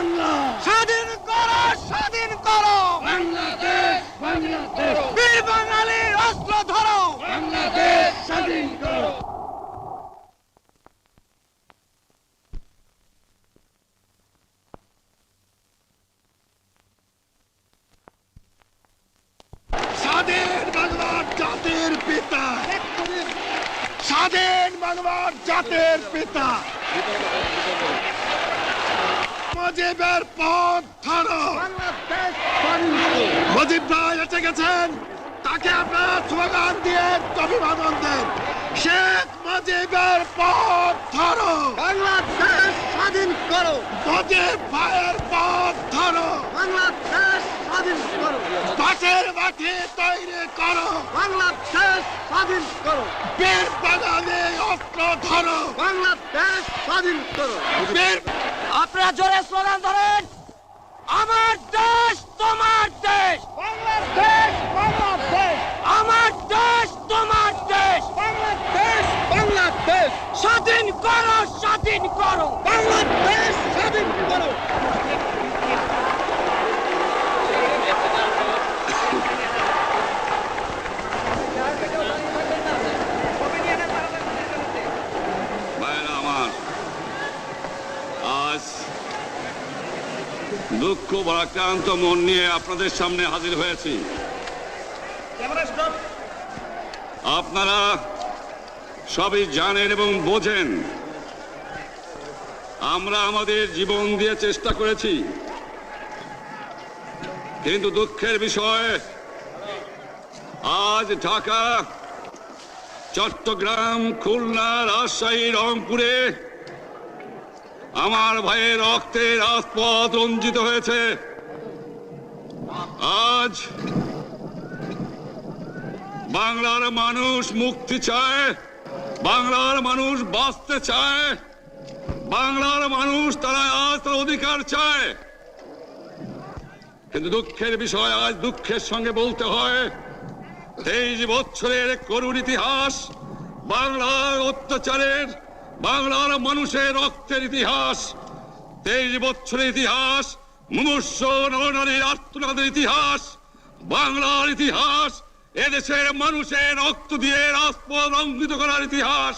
বাংলা স্বাধীন করো, স্বাধীন করো বাংলাদেশ বাংলাদেশ বীর বাঙালির অস্ত্র ধরো। বাংলাদেশ স্বাধীন করো। স্বাধীন বাংলার জাতির পিতা, স্বাধীন বাংলার জাতির পিতা মুজিবের পথ ধরো। মুজিব ভাই এসে গেছেন, তাকে আপনারা স্লোগান দিয়ে অভিবাদন দেন। শেখ মুজিবের পথ ধরো, বাংলাদেশ স্বাধীন করো, মুজিব ভাইয়ের পথ ধরো। বাংলাদেশ স্বাধীন করো, পাটের মাঠে তৈরি করো, বাংলাদেশ স্বাধীন করো, বীর বাঙালি অস্ত্র ধরো, বাংলাদেশ স্বাধীন করো। বীর আপনারা জোরে স্লোগান ধরেন, আমার দেশ তোমার দেশ, বাংলাদেশ বাংলাদেশ, আমার দেশ তোমার দেশ, বাংলাদেশ বাংলাদেশ, স্বাধীন করো, স্বাধীন করো, বাংলাদেশ স্বাধীন করো। ভাইরা আমার, আজ দুঃখ ভারাক্রান্ত মন নিয়ে আপনাদের সামনে হাজির হয়েছি। আপনারা সবই জানেন এবং বোঝেন আমরা আমাদের জীবন দিয়ে চেষ্টা করেছি, কিন্তু দুঃখের বিষয় আজ ঢাকা, চট্টগ্রাম, খুলনা, রাজশাহী, রংপুরে আমার ভাইয়ের রক্তে রাজপথ রঞ্জিত হয়েছে। আজ বাংলার মানুষ মুক্তি চায়, বাংলার মানুষ বাঁচতে চায়, বাংলার মানুষ তারা আজ তার অধিকার চায়। কিন্তু দুঃখের বিষয়, আজ দুঃখের সঙ্গে বলতে হয় 23 বছরের করুণ ইতিহাস, বাংলার অত্যাচারের, বাংলার মানুষের রক্তের ইতিহাস, 23 বছরের ইতিহাস, মুমূর্ষ নরনারীর আর্তনাদের ইতিহাস, বাংলার ইতিহাস, এদেশের মানুষের রক্ত দিয়ে রাজপথ রঞ্জিত করার ইতিহাস।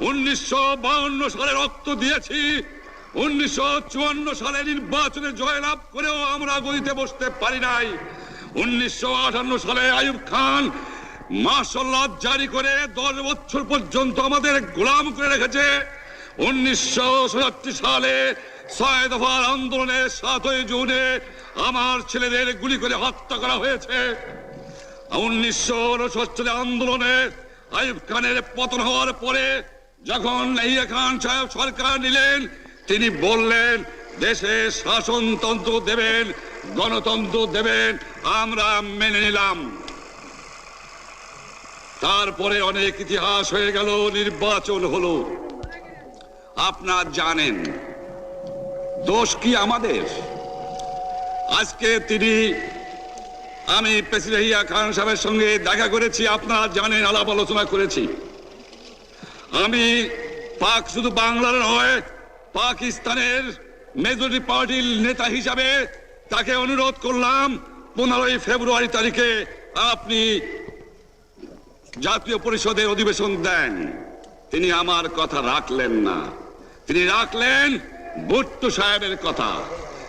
1952 সালে রক্ত দিয়েছি, 1954 সালে নির্বাচনে জয়লাভ করেও আমরা গদিতে বসতে পারি নাই। 1958 সালে আইয়ুব খান মার্শাল ল জারি করে 10 বছর পর্যন্ত আমাদের গোলাম করে রেখেছে। 1967 সালে 6 দফার আন্দোলনে 7ই জুনে আমার ছেলেদের গুলি করে হত্যা করা হয়েছে। 1969 আন্দোলনে আইয়ুব খানের পতন হওয়ার পরে যখন ইয়াহিয়া খান সাহেব সরকার নিলেন, তিনি বললেন দেশে শাসনতন্ত্র দেবেন, গণতন্ত্র দেবেন, আমরা মেনে নিলাম। তারপরে অনেক ইতিহাস হয়ে গেল, নির্বাচন হলো। আপনারা জানেন দোষ কি আমাদের? আজকে আমি প্রেসিডেন্ট ইয়াহিয়া খান সাহেবের সঙ্গে দেখা করেছি, আপনারা জানেন, আলাপ আলোচনা করেছি। আমি শুধু বাংলার নয়, পাকিস্তানের মেজরিটি পার্টির নেতা হিসাবে তাকে অনুরোধ করলাম 15 ফেব্রুয়ারি তারিখে আপনি জাতীয় পরিষদের অধিবেশন দেন। তিনি আমার কথা রাখলেন না, তিনি রাখলেন ভুট্টো সাহেবের কথা।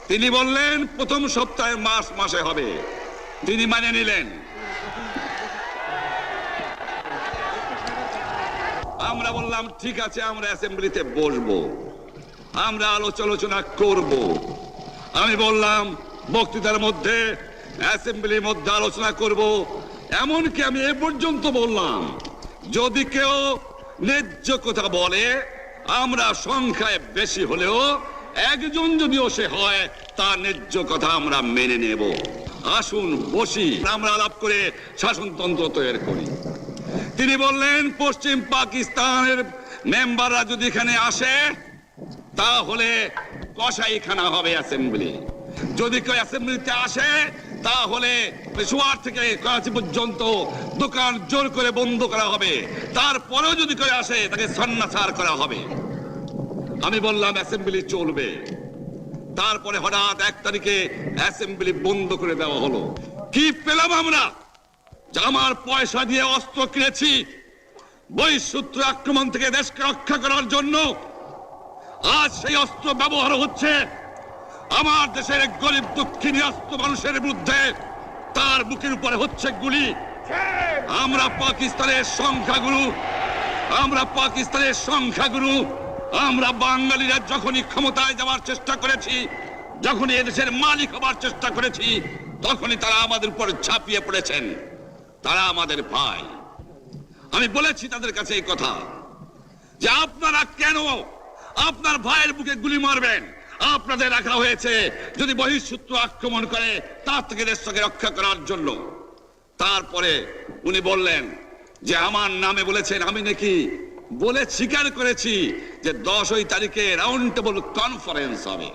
তিনি বললেন প্রথম সপ্তাহে মাসে হবে, তিনি মানে নিলেন। আমরা বললাম ঠিক আছে, আমরা অ্যাসেম্বলিতে বসবো, আমরা আলোচনা করব। আমি বললাম বক্তৃতার মধ্যে, অ্যাসেম্বলির মধ্যে আলোচনা করব। এমনকি আমি এ পর্যন্ত বললাম যদি কেউ ন্যায্য কথা বলে, আমরা সংখ্যায় বেশি হলেও একজন যদিও সে হয়, তার ন্যায্য কথা আমরা মেনে নেব। আসুন বসি, আমরা আলাপ করে শাসনতন্ত্র তৈরি করি। তিনি বললেন পশ্চিম পাকিস্তানের মেম্বাররা যদি এখানে আসে তাহলে কসাইখানা হবে অ্যাসেম্বলি। যদি কেউ অ্যাসেম্বলিতে আসে তাহলে পেশোয়ার থেকে করাচি পর্যন্ত দোকান জোর করে বন্ধ করা হবে, তারপরেও যদি কেউ আসে তাকে সন্ন্যাসার করা হবে। আমি বললাম অ্যাসেম্বলি চলবে। তারপরে হঠাৎ 1 তারিখে অ্যাসেম্বলি বন্ধ করে দেওয়া হলো। কি পেলাম আমরা? যে আমার পয়সা দিয়ে অস্ত্র কিনেছি বহিঃশত্রু আক্রমণ থেকে দেশকে রক্ষা করার জন্য, আজ সেই অস্ত্র ব্যবহার হচ্ছে আমার দেশের গরিব দুঃখী নিরস্ত মানুষের বিরুদ্ধে। তার বুকের উপরে হচ্ছে গুলি। আমরা পাকিস্তানের সংখ্যাগুরু, আমরা বাঙালিরা যখনই ক্ষমতায় যাওয়ার চেষ্টা করেছি, যখনই এদেশের মালিক হবার চেষ্টা করেছি, তখনই তারা আমাদের উপর ঝাঁপিয়ে পড়েছেন। তারা আমাদের ভাই। আমি বলেছি তাদের কাছে এই কথা যে আপনারা কেন আপনার ভাইয়ের বুকে গুলি মারবেন? আপনাদের রাখা হয়েছে যদি বহিঃশত্রু আক্রমণ করে তার থেকে দেশকে রক্ষা করার জন্য। তারপরে উনি বললেন যে আমার নামে বলেছেন, আমি নাকি বলে স্বীকার করেছি যে 10 তারিখে রাউন্ড টেবল কনফারেন্স হবে।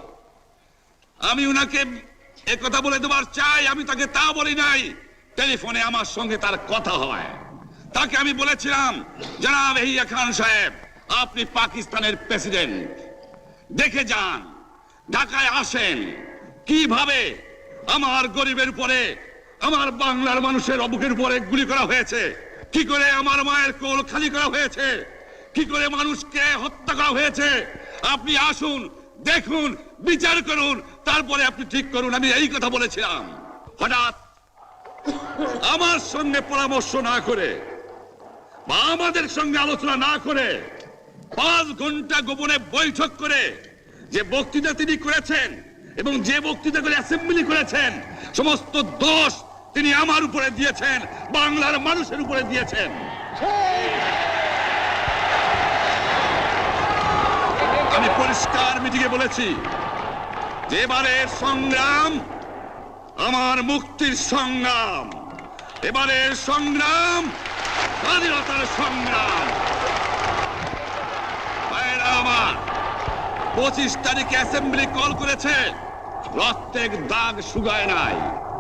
আমি উনাকে একথা বলে দেবার চাই, আমি তাকে তা বলি নাই। টেলিফোনে আমার সঙ্গে তার কথা হয়। তাকে আমি বলেছিলাম, জনাব ইয়াহিয়া খান সাহেব, আপনি পাকিস্তানের প্রেসিডেন্ট, দেখে যান, ঢাকায় আসেন কিভাবে আমার গরিবের উপরে, আমার বাংলার মানুষের বুকের উপরে গুলি করা হয়েছে, কি করে আমার মায়ের কোল খালি করা হয়েছে, কি করে মানুষকে হত্যা করা হয়েছে। আপনি আসুন, দেখুন, বিচার করুন, তারপরে আপনি ঠিক করুন। আমি এই কথা বলেছিলাম। হঠাৎ আমার সঙ্গে পরামর্শ না করে বা আমাদের সঙ্গে আলোচনা না করে 5 ঘন্টা গোপনে বৈঠক করে যে বক্তৃতা তিনি করেছেন এবং যে বক্তৃতা করে অ্যাসেম্বলি করেছেন, সমস্ত দোষ তিনি আমার উপরে দিয়েছেন, বাংলার মানুষের উপরে দিয়েছেন। আমি পরিষ্কার মিটিংয়ে বলেছি যে এবারের সংগ্রাম আমার মুক্তির সংগ্রাম, এবারের সংগ্রাম স্বাধীনতার সংগ্রাম। আমার 25 তারিখে অ্যাসেম্বলি কল করেছে, রক্তের দাগ শুকায় নাই।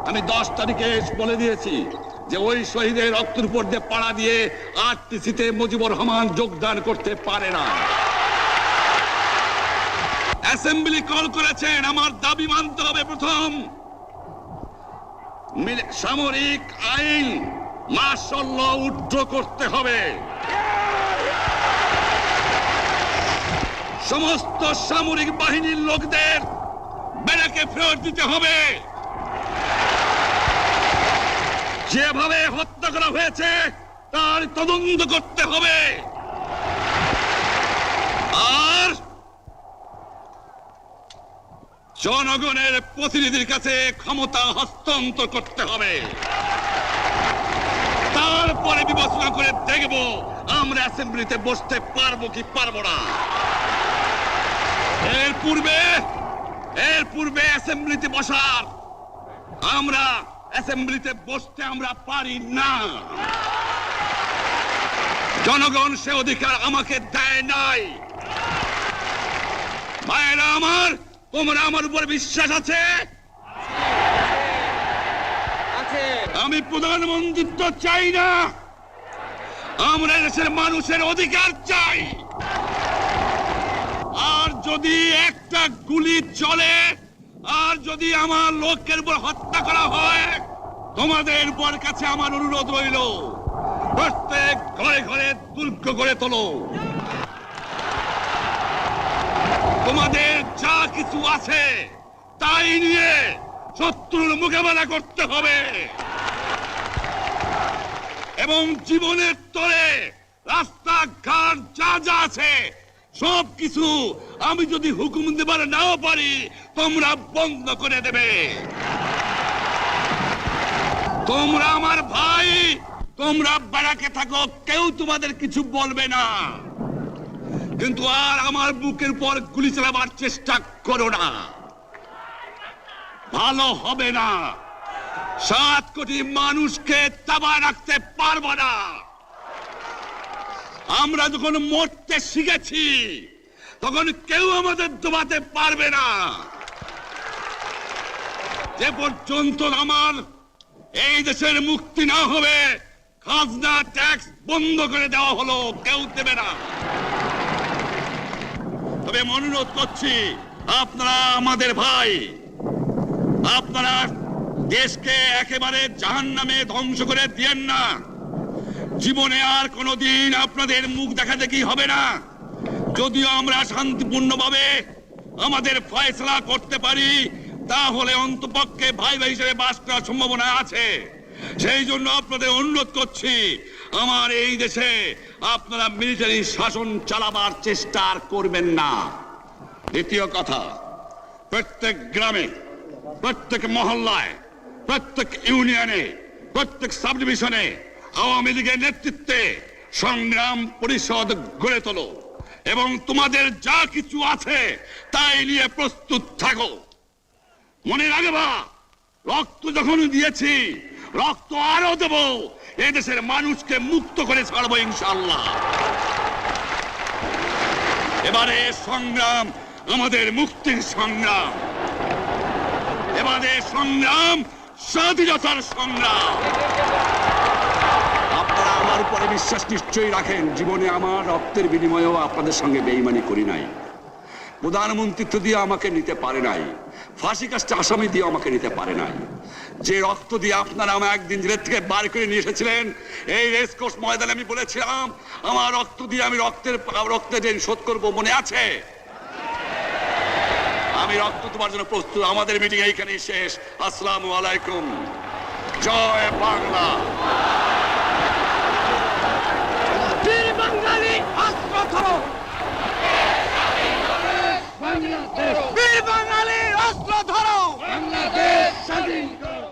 আমি 10 তারিখে বলে দিয়েছি যে ওই শহীদের রক্তের উপর দিয়ে পাড়া দিয়ে আরটিসিতে মুজিবুর রহমান যোগদান করতে পারে না। অ্যাসেম্বলি কল করেছেন, আমার দাবি মানতে হবে। প্রথম, সামরিক আইন মার্শাল ল উড্র করতে হবে। সমস্ত সামরিক বাহিনীর লোকদের ব্যারাকে ফেরত দিতে হবে। যেভাবে হত্যা করা হয়েছে তার তদন্ত করতে হবে। আর জনগণের প্রতিনিধির কাছে ক্ষমতা হস্তান্তর করতে হবে। তারপরে বিবেচনা করে দেখব আমরা অ্যাসেম্বলিতে বসতে পারবো কি পারবো না। এর পূর্বে অ্যাসেম্বলিতে বসার, আমরা অ্যাসেম্বলিতে বসতে আমরা পারি না। জনগণ সে অধিকার আমাকে দেয় নাই। ভাইরা আমার, তোমরা আমার উপর বিশ্বাস আছে? আমি প্রধানমন্ত্রিত্ব চাই না, আমরা দেশের মানুষের অধিকার চাই। আর যদি একটা গুলি চলে, আর যদি আমার লোকের উপর হত্যা করা হয়, তোমাদের উপর কাছে আমার অনুরোধ রইল, প্রত্যেক ঘরে ঘরে দুর্গ গড়ে তোলো। তোমাদের যা কিছু আছে তাই নিয়ে শত্রুর মোকাবেলা করতে হবে। এবং জীবনের তরে রাস্তাঘাট যা যা আছে সবকিছু আমি যদি হুকুম দেবার নাও পারি, তোমরা বন্ধ করে দেবে। তোমরা আমার ভাই, তোমরা ব্যারাকে থাকো, কেউ তোমাদের কিছু বলবে না। কিন্তু আর আমার বুকের উপর গুলি চালাবার চেষ্টা করো না, ভালো হবে না। 7 কোটি মানুষকে চাপায় রাখতে পারবো না। আমরা যখন মরতে শিখেছি তখন কেউ আমাদের দবাতে পারবে না। যে পর্যন্ত আমার এই দেশের মুক্তি না হবে, খাজনা ট্যাক্স বন্ধ করে দেওয়া হলো, কেউ দেবে না। তবে অনুরোধ করছি, আপনারা আমাদের ভাই। আপনারা দেশকে একেবারে জাহান্নামে ধ্বংস করে দিয়েন না। জীবনে আর কোনোদিন আপনাদের মুখ দেখা দেখি হবে না। যদিও আমরা শান্তিপূর্ণভাবে আমাদের ফয়সালা করতে পারি, তাহলে অন্তপক্ষে ভাই ভাই হিসেবে বাস করার সম্ভাবনা আছে। সেই জন্য আপনাদের অনুরোধ করছি, আমার এই দেশে আপনারা মিলিটারি শাসন চালাবার চেষ্টা আর করবেন না। দ্বিতীয় কথা, প্রত্যেক গ্রামে, প্রত্যেক মহল্লায়, প্রত্যেক ইউনিয়নে, প্রত্যেক সাব ডিভিশনে আওয়ামী লীগের নেতৃত্বে সংগ্রাম পরিষদ গড়ে তোলো এবং তোমাদের যা কিছু আছে তাই নিয়ে প্রস্তুত থাকো। মনে রাখবা, রক্ত যখন দিয়েছি, রক্ত আরো দেব। এদেশের মানুষকে মুক্ত করে ছাড়বো ইনশাআল্লাহ। এবারে সংগ্রাম আমাদের মুক্তির সংগ্রাম, এবারে সংগ্রাম স্বাধীনতার সংগ্রাম। আপনারা আমার উপরে বিশ্বাস নিশ্চয়ই রাখেন। জীবনে আমার রক্তের বিনিময়েও আপনাদের সঙ্গে বেঈমানি করি নাই। প্রধানমন্ত্রিত্ব দিয়ে আমাকে নিতে পারে নাই, ফাঁসি কাস্টে আসামি দিয়ে আমাকে নিতে পারে নাই। যে রক্ত দিয়ে আপনারা আমাকে একদিন জেলের থেকে বার করে নিয়ে এসেছিলেন, এই রেসকোর্স ময়দানে আমি বলেছিলাম আমার রক্ত দিয়ে আমি রক্তের ঋণ শোধ করবো, মনে আছে? আমি রক্ত তোমার জন্য প্রস্তুত। আমাদের মিটিং এইখানেই শেষ। আসসালামু আলাইকুম। জয় বাংলা।